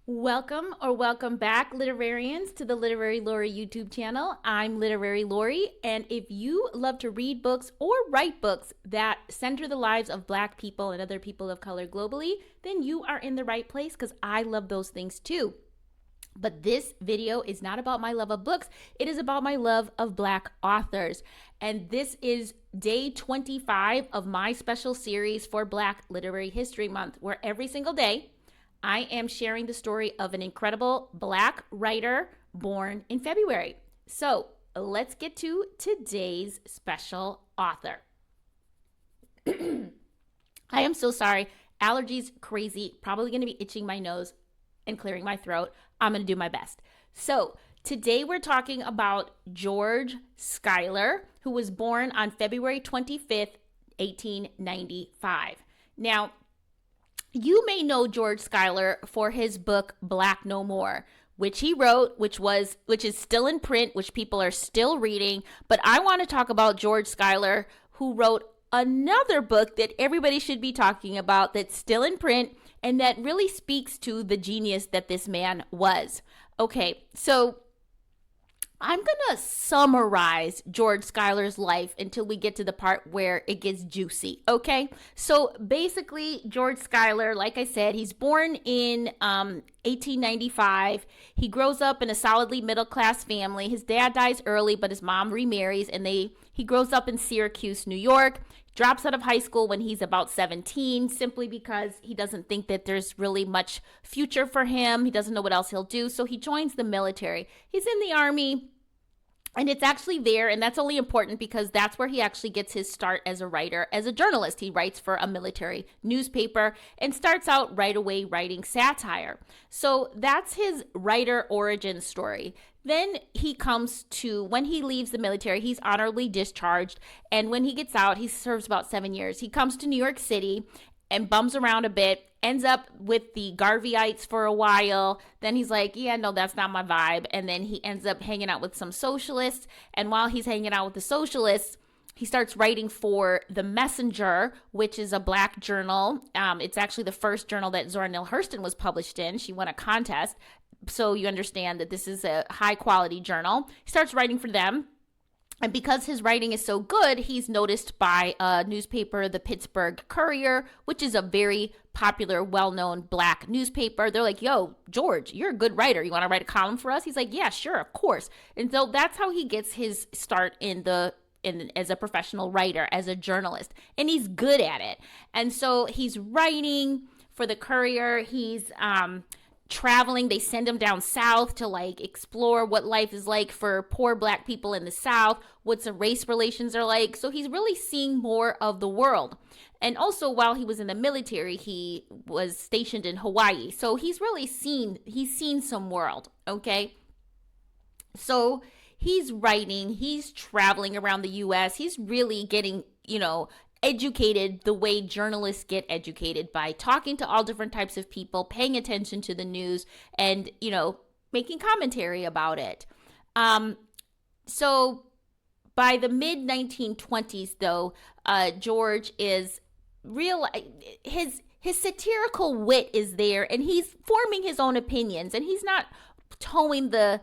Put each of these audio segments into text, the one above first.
Welcome back, literarians, to the Literary Lori YouTube channel. I'm Literary Lori, and if you love to read books or write books that center the lives of Black people and other people of color globally, then you are in the right place because I love those things too. But this video is not about my love of books. It is about my love of Black authors. And this is day 25 of my special series for Black Literary History Month, where every single day I am sharing the story of an incredible Black writer born in February. So let's get to today's special author. I am so sorry. Allergies, crazy. Probably going to be itching my nose and clearing my throat. I'm going to do my best. So today we're talking about George Schuyler, who was born on February 25th, 1895. Now, you may know George Schuyler for his book Black No More, which he wrote, which is still in print, which people are still reading. But I want to talk about George Schuyler, who wrote another book that everybody should be talking about that's still in print and that really speaks to the genius that this man was. Okay, so I'm going to summarize George Schuyler's life until we get to the part where it gets juicy, okay? So basically, George Schuyler, like I said, he's born in 1895. He grows up in a solidly middle-class family. His dad dies early, but his mom remarries, and he grows up in Syracuse, New York. Drops out of high school when he's about 17, simply because he doesn't think that there's really much future for him. He doesn't know what else he'll do, so he joins the military. He's in the Army, and it's actually there, and that's only important because that's where he actually gets his start as a writer, as a journalist. He writes for a military newspaper and starts out right away writing satire. So that's his writer origin story. Then he comes to, when he leaves the military, he's honorably discharged. And when he gets out, he serves about 7 years. He comes to New York City and bums around a bit, ends up with the Garveyites for a while. Then he's like, yeah, no, that's not my vibe. And then he ends up hanging out with some socialists. And while he's hanging out with the socialists, he starts writing for The Messenger, which is a Black journal. It's actually the first journal that Zora Neale Hurston was published in. She won a contest. So you understand that this is a high quality journal. He starts writing for them. And because his writing is so good, he's noticed by a newspaper, the Pittsburgh Courier, which is a very popular, well-known Black newspaper. They're like, yo, George, you're a good writer. You want to write a column for us? He's like, yeah, sure, of course. And so that's how he gets his start as a professional writer, as a journalist. And he's good at it. And so he's writing for the Courier. He's traveling. They send him down south to like explore what life is like for poor Black people in the South, what some race relations are like. So he's really seeing more of the world. And also while he was in the military, he was stationed in Hawaii. So he's seen some world. Okay. So he's writing, he's traveling around the US. He's really getting, educated the way journalists get educated, by talking to all different types of people, paying attention to the news, and, making commentary about it. So by the mid 1920s, though, George is his satirical wit is there, and he's forming his own opinions, and he's not towing the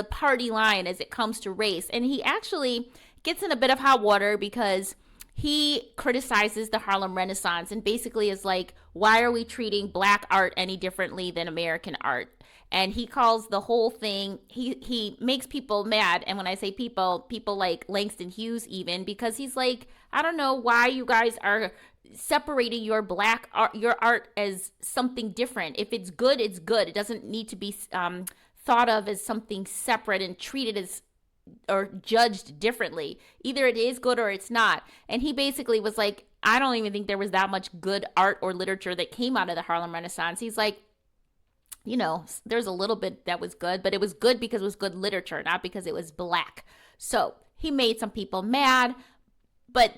party line as it comes to race. And he actually gets in a bit of hot water because he criticizes the Harlem Renaissance and basically is like, why are we treating Black art any differently than American art? And he calls the whole thing, he makes people mad. And when I say people like Langston Hughes even, because he's like, I don't know why you guys are separating your Black art, your art as something different. If it's good, it's good. It doesn't need to be thought of as something separate and treated as or judged differently. Either it is good or it's not. And he basically was like, I don't even think there was that much good art or literature that came out of the Harlem Renaissance. He's like, there's a little bit that was good, but it was good because it was good literature, not because it was Black. So he made some people mad, but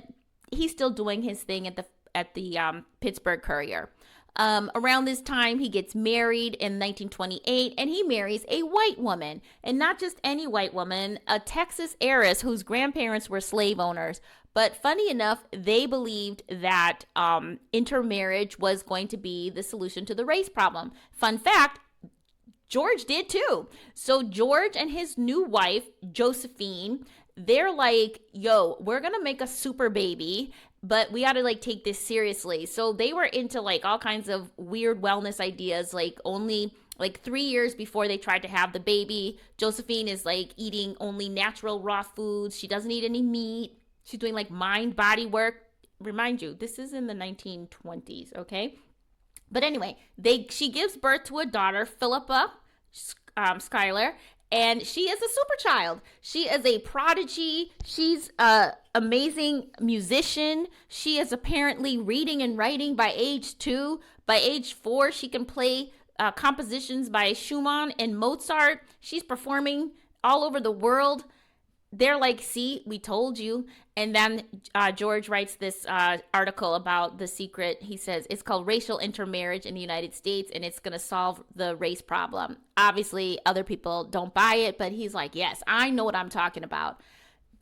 he's still doing his thing at the Pittsburgh Courier. Around this time, he gets married in 1928, and he marries a white woman, and not just any white woman, a Texas heiress whose grandparents were slave owners. But funny enough, they believed that intermarriage was going to be the solution to the race problem. Fun fact, George did too. So George and his new wife, Josephine, they're like, yo, we're going to make a super baby, but we got to like take this seriously. So they were into like all kinds of weird wellness ideas, like only like 3 years before they tried to have the baby. Josephine is like eating only natural raw foods. She doesn't eat any meat. She's doing like mind body work. Remind you, this is in the 1920s, okay? But anyway, she gives birth to a daughter, Philippa Schuyler, and she is a super child. She is a prodigy. She's an amazing musician. She is apparently reading and writing by age 2. By age 4, she can play compositions by Schumann and Mozart. She's performing all over the world. They're like, see, we told you. And then George writes this article about the secret. He says it's called racial intermarriage in the United States, and it's going to solve the race problem. Obviously, other people don't buy it, but he's like, yes, I know what I'm talking about.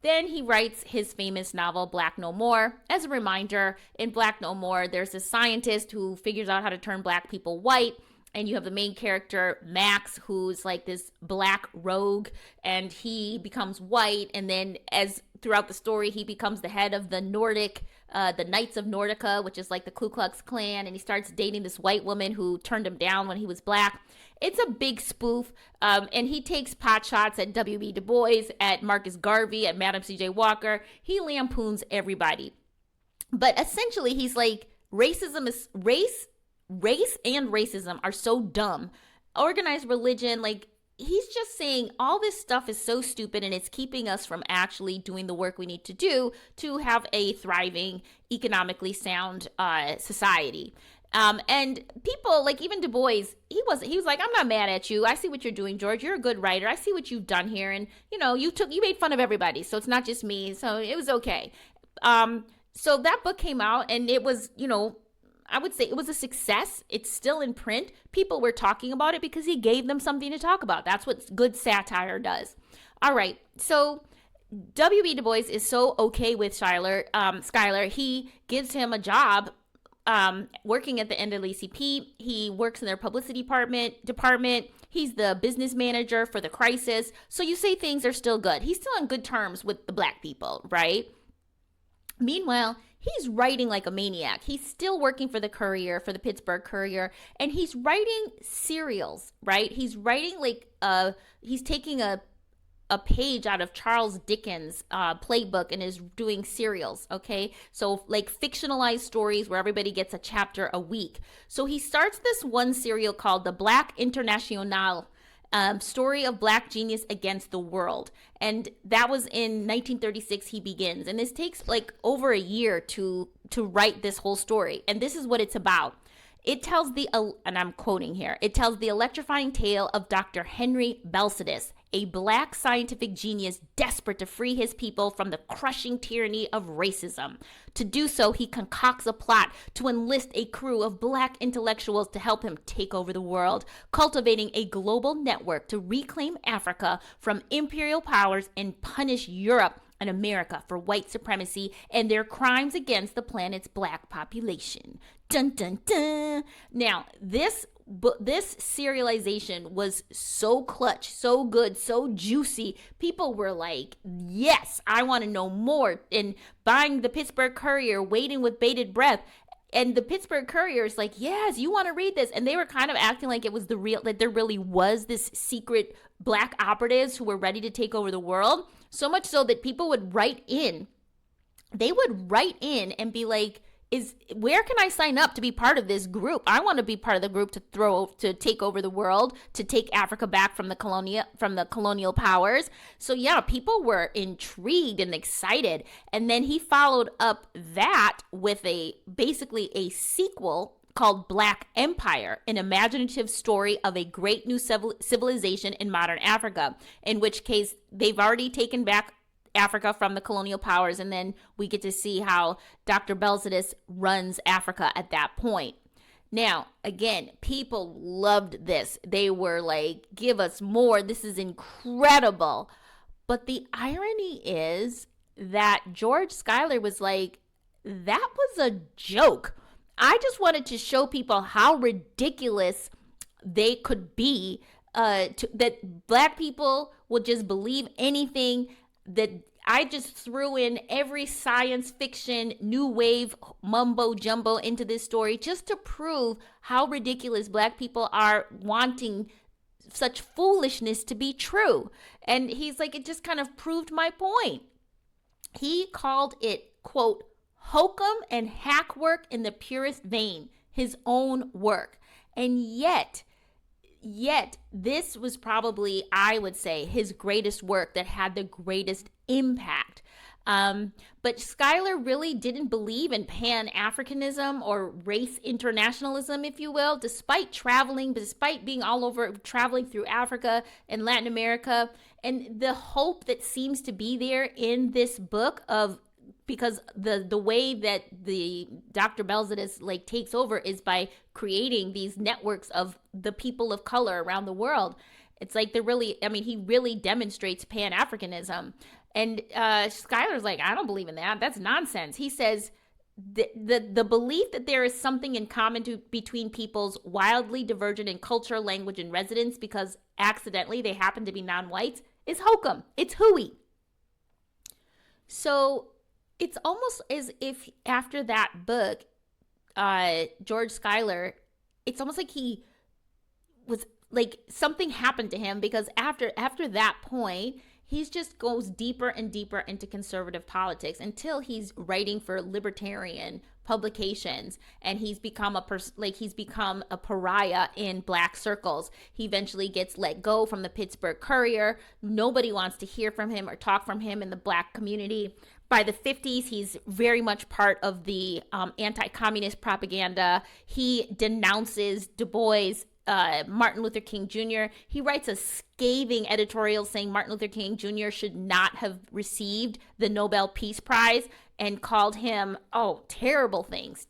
Then he writes his famous novel, Black No More. As a reminder, in Black No More, there's a scientist who figures out how to turn black people white. And you have the main character, Max, who's like this black rogue, and he becomes white. And then as throughout the story, he becomes the head of the Knights of Nordica, which is like the Ku Klux Klan. And he starts dating this white woman who turned him down when he was black. It's a big spoof. And he takes pot shots at W.B. Du Bois, at Marcus Garvey, at Madam C.J. Walker. He lampoons everybody. But essentially, he's like, race and racism are so dumb. Organized religion, like, he's just saying all this stuff is so stupid and it's keeping us from actually doing the work we need to do to have a thriving, economically sound society. And people, like even Du Bois, he was like, I'm not mad at you. I see what you're doing, George. You're a good writer. I see what you've done here. And, you made fun of everybody. So it's not just me. So it was okay. So that book came out and it was, I would say it was a success. It's still in print. People were talking about it because he gave them something to talk about. That's what good satire does. All right. So W.B. Du Bois is so okay with Schuyler. He gives him a job working at the NAACP. He works in their publicity department. He's the business manager for the crisis. So you say things are still good. He's still on good terms with the black people, right? Meanwhile, he's writing like a maniac. He's still working for the Pittsburgh Courier, and he's writing serials, right? He's writing like he's taking a page out of Charles Dickens' playbook and is doing serials, okay? So like fictionalized stories where everybody gets a chapter a week. So he starts this one serial called The Black Internationale, story of black genius against the world. And that was in 1936 he begins. And this takes like over a year to write this whole story. And this is what it's about. It tells and I'm quoting here, it tells the electrifying tale of Dr. Henry Belsidus, a black scientific genius desperate to free his people from the crushing tyranny of racism. To do so, he concocts a plot to enlist a crew of black intellectuals to help him take over the world, cultivating a global network to reclaim Africa from imperial powers and punish Europe and America for white supremacy and their crimes against the planet's black population. Dun, dun, dun. Now, this serialization was so clutch, so good, so juicy. People were like, yes, I want to know more. And buying the Pittsburgh Courier, waiting with bated breath. And the Pittsburgh Courier is like, yes, you want to read this. And they were kind of acting like it was that there really was this secret black operatives who were ready to take over the world. So much so that people would write in. They would write in and be like, where can I sign up to be part of this group? I want to be part of the group to take over the world, to take Africa back from the colonial powers. So yeah, people were intrigued and excited. And then he followed up that with basically a sequel called Black Empire, an imaginative story of a great new civilization in modern Africa, in which case they've already taken back Africa from the colonial powers, and then we get to see how Dr. Belsidus runs Africa at that point. Now, again, people loved this. They were like, give us more. This is incredible. But the irony is that George Schuyler was like, that was a joke. I just wanted to show people how ridiculous they could be that black people will just believe anything, that I just threw in every science fiction, new wave mumbo jumbo into this story just to prove how ridiculous black people are wanting such foolishness to be true. And he's like, it just kind of proved my point. He called it, quote, hokum and hack work in the purest vein, his own work. And yet, this was probably, I would say, his greatest work that had the greatest impact. But Schuyler really didn't believe in Pan-Africanism or race internationalism, if you will, despite being all over, traveling through Africa and Latin America. And the hope that seems to be there in this book because the way that the Dr. Belzadis like takes over is by creating these networks of the people of color around the world. It's like he really demonstrates Pan-Africanism. And Schuyler's like, I don't believe in that. That's nonsense. He says the belief that there is something in common between peoples wildly divergent in culture, language, and residence because accidentally they happen to be non-whites is hokum. It's hooey. So it's almost as if after that book, George Schuyler, it's almost like he was like something happened to him, because after that point, he just goes deeper and deeper into conservative politics until he's writing for libertarian publications, and he's become a pariah in black circles. He eventually gets let go from the Pittsburgh Courier. Nobody wants to hear from him or talk from him in the black community. By the 50s, he's very much part of the anti-communist propaganda. He denounces Du Bois, Martin Luther King Jr. He writes a scathing editorial saying Martin Luther King Jr. should not have received the Nobel Peace Prize, and called him, terrible things.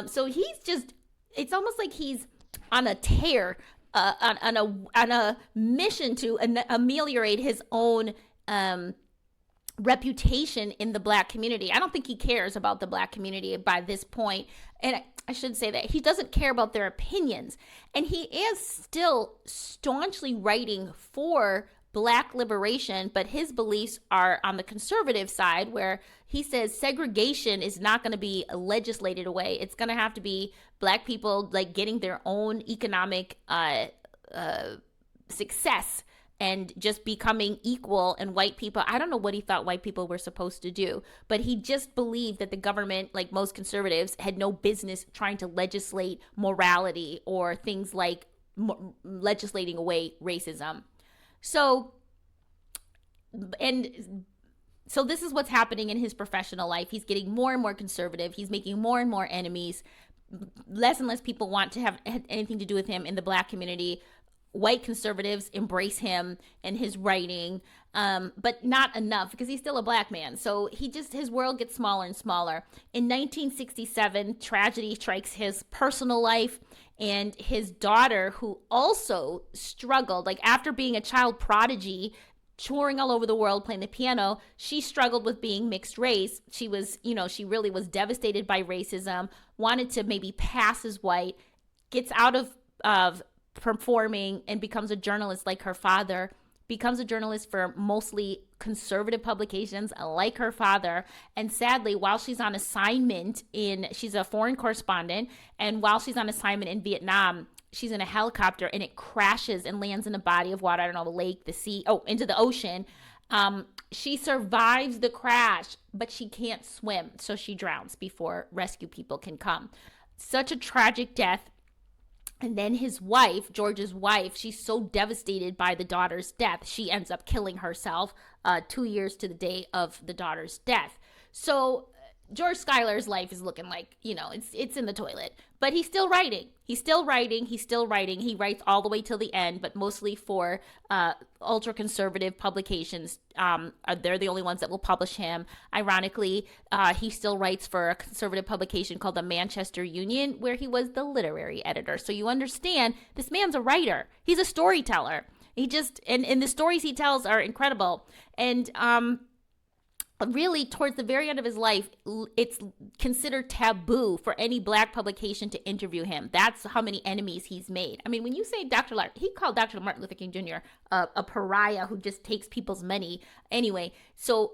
So he's just, it's almost like he's on a tear, on a mission to ameliorate his own reputation in the black community. I don't think he cares about the black community by this point. And I should say that he doesn't care about their opinions. And he is still staunchly writing for black liberation, but his beliefs are on the conservative side, where he says segregation is not going to be legislated away. It's going to have to be black people like getting their own economic success and just becoming equal, and white people, I don't know what he thought white people were supposed to do, but he just believed that the government, like most conservatives, had no business trying to legislate morality or things like legislating away racism. So this is what's happening in his professional life. He's getting more and more conservative. He's making more and more enemies. Less and less people want to have anything to do with him in the black community. White conservatives embrace him and his writing, but not enough, because he's still a black man. So his world gets smaller and smaller. In 1967, tragedy strikes his personal life, and his daughter, who also struggled, like after being a child prodigy, touring all over the world playing the piano, she struggled with being mixed race. She was, she really was devastated by racism, wanted to maybe pass as white, gets out of performing and becomes a journalist like her father, becomes a journalist for mostly conservative publications like her father. And sadly, while she's on assignment she's a foreign correspondent, and while she's on assignment in Vietnam, she's in a helicopter and it crashes and lands in a body of water. I don't know, the lake, the sea, into the ocean. She survives the crash, but she can't swim, so she drowns before rescue people can come. Such a tragic death. And then his wife, George's wife, she's so devastated by the daughter's death, she ends up killing herself 2 years to the day of the daughter's death. So George Schuyler's life is looking like, it's in the toilet. But he's still writing. He writes all the way till the end, but mostly for ultra-conservative publications. They're the only ones that will publish him. Ironically, he still writes for a conservative publication called the Manchester Union, where he was the literary editor. So you understand, this man's a writer. He's a storyteller. And the stories he tells are incredible. And really towards the very end of his life, it's considered taboo for any black publication to interview him. That's how many enemies he's made. I mean, when you say he called Dr. Martin Luther King Jr. A pariah who just takes people's money. Anyway, so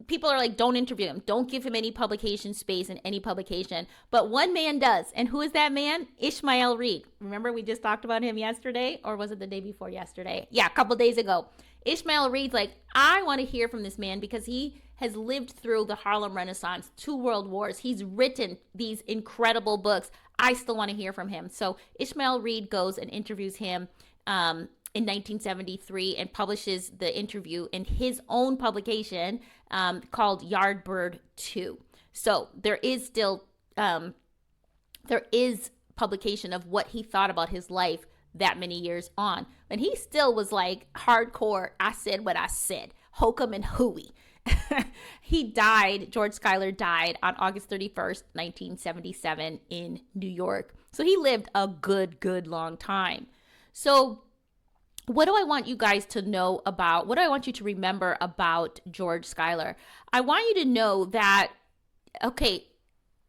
people are like, don't interview him. Don't give him any publication space in any publication. But one man does. And who is that man? Ishmael Reed. Remember we just talked about him yesterday? Or was it the day before yesterday? Yeah, a couple days ago. Ishmael Reed's like, I want to hear from this man because he has lived through the Harlem Renaissance, 2 world wars. He's written these incredible books. I still want to hear from him. So Ishmael Reed goes and interviews him in 1973 and publishes the interview in his own publication called Yardbird 2. So there is still publication of what he thought about his life that many years on. And he still was like hardcore, I said what I said, hokum and hooey. George Schuyler died on August 31st, 1977 in New York. So he lived a good long time. So what do I want you guys to know about, what do I want you to remember about George Schuyler? I want you to know that, okay,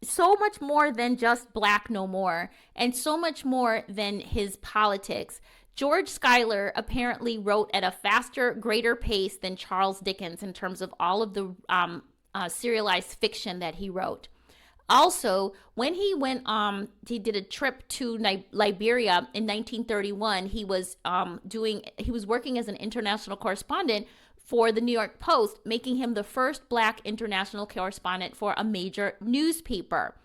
so much more than just Black No More and so much more than his politics. George Schuyler apparently wrote at a faster, greater pace than Charles Dickens in terms of all of the serialized fiction that he wrote. Also, when he did a trip to Liberia in 1931, he was working as an international correspondent for the New York Post, making him the first Black international correspondent for a major newspaper.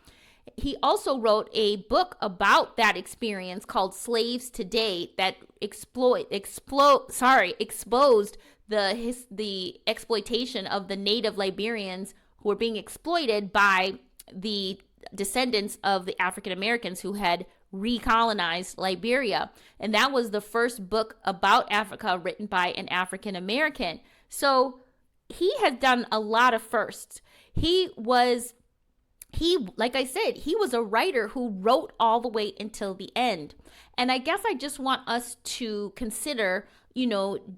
He also wrote a book about that experience called Slaves Today that exposed the exploitation of the native Liberians who were being exploited by the descendants of the African Americans who had recolonized Liberia. And that was the first book about Africa written by an African American. So he has done a lot of firsts. Like I said, he was a writer who wrote all the way until the end. And I guess I just want us to consider,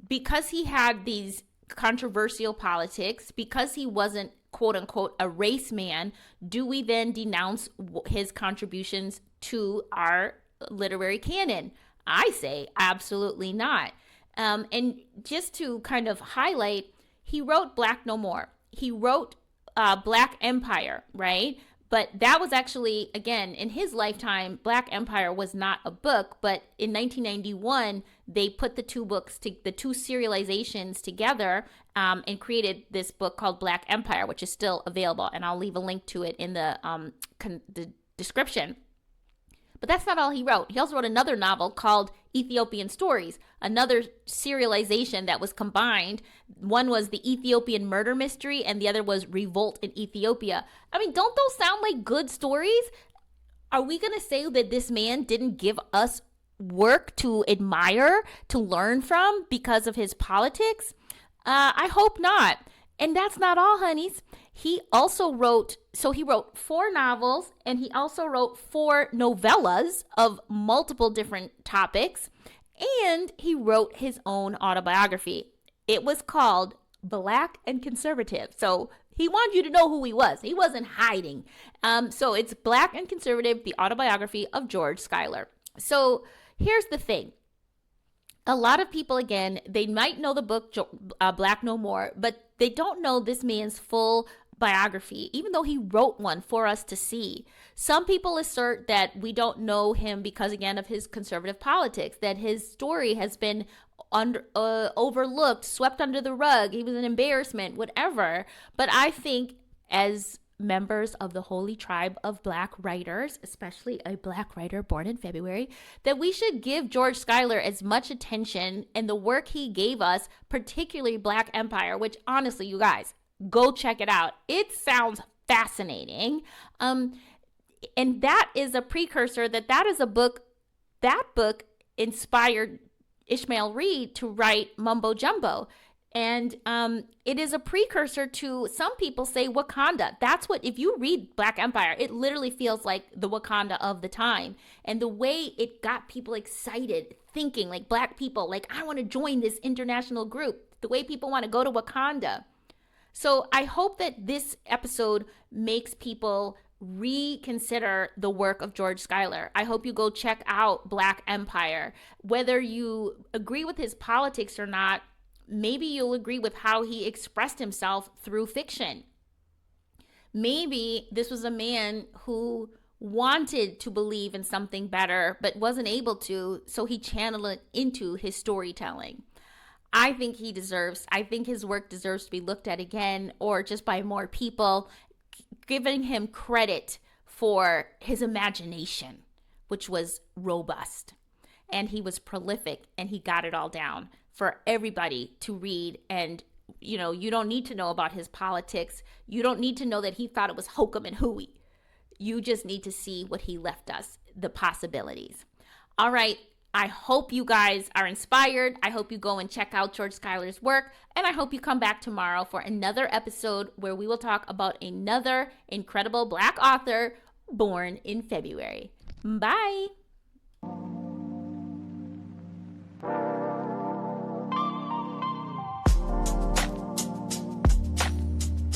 because he had these controversial politics, because he wasn't quote unquote a race man, do we then denounce his contributions to our literary canon? I say absolutely not. And just to kind of highlight, he wrote Black No More. He wrote Black Empire, right? But that was actually, again, in his lifetime, Black Empire was not a book. But in 1991, they put the two serializations together and created this book called Black Empire, which is still available. And I'll leave a link to it in the description. But that's not all he wrote. He also wrote another novel called Ethiopian Stories, another serialization that was combined. One was the Ethiopian murder mystery, and the other was Revolt in Ethiopia. I mean, don't those sound like good stories? Are we going to say that this man didn't give us work to admire, to learn from because of his politics? I hope not. And that's not all, honeys. He also wrote 4 novels, and he also wrote 4 novellas of multiple different topics, and he wrote his own autobiography. It was called Black and Conservative. So he wanted you to know who he was. He wasn't hiding. So it's Black and Conservative, the autobiography of George Schuyler. So here's the thing. A lot of people, again, they might know the book Black No More, but they don't know this man's full biography, even though he wrote one for us to see. Some people assert that we don't know him because, again, of his conservative politics, that his story has been overlooked, swept under the rug. He was an embarrassment, whatever. But I think as members of the holy tribe of Black writers, especially a Black writer born in February, that we should give George Schuyler as much attention and the work he gave us, particularly Black Empire, which honestly, you guys, go check it out. It sounds fascinating. And that is a precursor, that is a book, that book inspired Ishmael Reed to write Mumbo Jumbo. And it is a precursor to, some people say, Wakanda. That's what, if you read Black Empire, it literally feels like the Wakanda of the time. And the way it got people excited, thinking like Black people, like, I want to join this international group. The way people want to go to Wakanda. So I hope that this episode makes people reconsider the work of George Schuyler. I hope you go check out Black Empire. Whether you agree with his politics or not, maybe you'll agree with how he expressed himself through fiction. Maybe this was a man who wanted to believe in something better but wasn't able to, so he channeled it into his storytelling. I think his work deserves to be looked at again, or just by more people, giving him credit for his imagination, which was robust. And he was prolific, and he got it all down for everybody to read. And, you don't need to know about his politics. You don't need to know that he thought it was hokum and hooey. You just need to see what he left us, the possibilities. All right. I hope you guys are inspired. I hope you go and check out George Schuyler's work. And I hope you come back tomorrow for another episode where we will talk about another incredible Black author born in February. Bye.